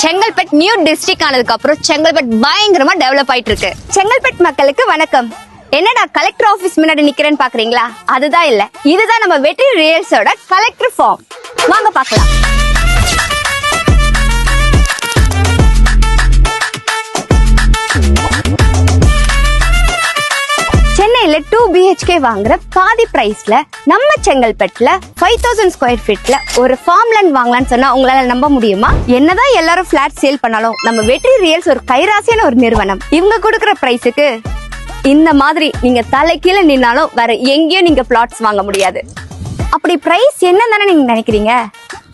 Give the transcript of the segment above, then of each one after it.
Chengalpattu new district ஆனதுக்கு அப்புறம் செங்கல்பட்டு பயங்கரமா டெவலப் ஆயிட்டு இருக்கு. செங்கல்பட்டு மக்களுக்கு வணக்கம். என்னடா கலெக்டர் ஆபீஸ் முன்னாடி நிக்கிறேன்னு பாக்குறீங்களா? அதுதான் இல்ல, இதுதான் நம்ம வெற்றி ரியல்ஸோட கலெக்டர் ஃபார்ம். வாங்க பாக்கலாம். சென்னையில 2 BHK வாங்குற பாதி பிரைஸ்ல நம்ம செங்கல்பட்டுல 5000 ஸ்கொயர் ஃபீட்ல ஒரு ஃபார்ம் லேண்ட் வாங்கலாம்னு சொன்னா உங்களால நம்ப முடியுமா? என்னதான் எல்லாரும் பிளாட் சேல் பண்ணாலும் நம்ம வெற்றி ரியல்ஸ் ஒரு கைராசியான ஒரு நிறுவனம். இவங்க கொடுக்கற பிரைஸுக்கு இந்த மாதிரி நீங்க தலைக்கீழ நின்னாலும் வேற எங்கேயும் நீங்க பிளாட்ஸ் வாங்க முடியாது. அப்படி பிரைஸ் என்னன்னு நீங்க நினைக்கிறீங்க?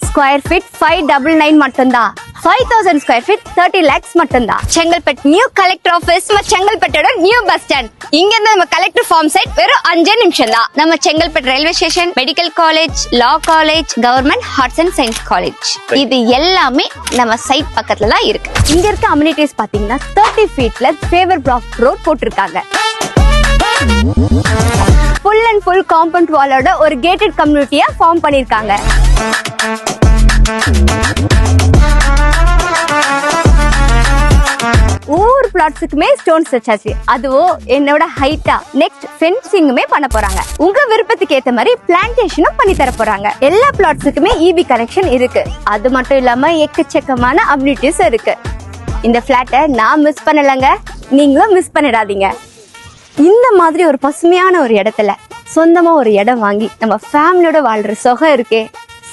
ஸ்கொயர் ஃபீட் 599 மட்டும்தான். 5000 ஸ்கொயர் ஃபீட் 30 lakhs மட்டும்தான். செங்கல்பட்டு நியூ கலெக்டர் ஆபீஸ் செங்கல்பட்டோட நியூ பஸ் ஸ்டாண்ட். இங்க இருந்து நம்ம கலெக்டர் ஃபார்ம் சைட் வெறும் 5 நிமிஷம் தான். நம்ம Chengalpattu railway station, medical college, law college, government arts and science college, இது எல்லாமே நம்ம சைட் பக்கத்துல தான் இருக்கு. இங்க இருக்க அம்யூனிட்டிஸ் பாத்தீங்கன்னா 30 feetல ஃபேவர் பிளாக் ரோட் போட்டிருக்காங்க. ஃபுல் அண்ட் ஃபுல் காம்பவுண்ட் வாலோட ஒரு கேட்டட் கம்யூனிட்டியா ஃபார்ம் பண்ணிருக்காங்க. ஒவ்வொரு பிளாட்ஸுக்குமே ஸ்டோன்ஸ் வச்சாச்சு. அதுவும் என்னோட ஹைட்டா நெக்ஸ்ட் ஃபென்சிங்குமே பண்ண போறாங்க. உங்க விருப்பத்துக்கு ஏத்த மாதிரி பிளான்டேஷனும் பண்ணி தர போறாங்க. எல்லா பிளாட்ஸுக்குமே EB கனெக்ஷன் இருக்கு. அது மட்டும் இல்லாம எக்கச்சக்கமான அம்யூனிட்டிஸ் இருக்கு. இந்த பிளாட்டை நான் மிஸ் பண்ணலங்க, நீங்களும் மிஸ் பண்ணிடாதீங்க. இந்த மாதிரி ஒரு பசுமையான ஒரு இடத்துல சொந்தமா ஒரு இடம் வாங்கி நம்ம ஃபேமிலியோட வாழ்ற சுகம் இருக்கே,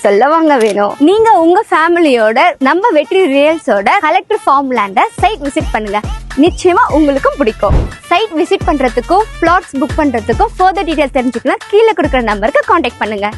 சொல்லவாங்க வேணும். நீங்க உங்க ஃபேமிலியோட நம்ம வெற்றி ரியல்ஸோட கலெக்டர் ஃபார்ம் லேண்ட சைட் விசிட் பண்ணுங்க. நிச்சயமா உங்களுக்கும் பிடிக்கும். சைட் விசிட் பண்றதுக்கும் பிளாட்ஸ் புக் பண்றதுக்கும் ஃபர்தர் டீடைல்ஸ் தெரிஞ்சுக்கலாம் கீழே கொடுக்குற நம்பருக்கு கான்டாக்ட் பண்ணுங்க.